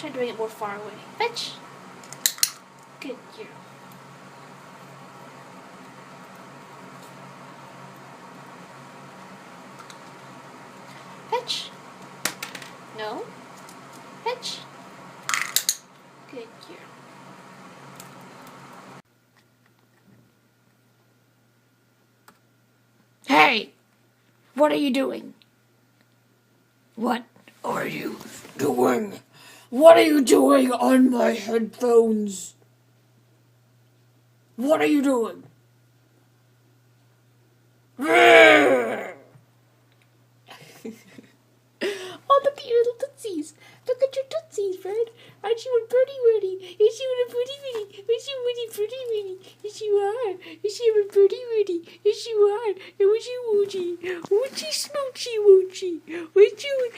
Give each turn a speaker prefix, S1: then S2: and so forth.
S1: Try doing it more far away. Fetch. Good girl. Fetch. No. Fetch. Good girl.
S2: Hey! What are you doing? What are you doing? What are you doing on my headphones? What are you doing?
S1: Oh, look at your little tootsies. Look at your tootsies, Bird. Aren't you a birdie woody? Is you a birdie woody? Is you a birdie woody? Yes, you are. Is you a birdie woody? Yes, you are. It was you, Woochie. Woochie, smoochy, Woochie. Was you?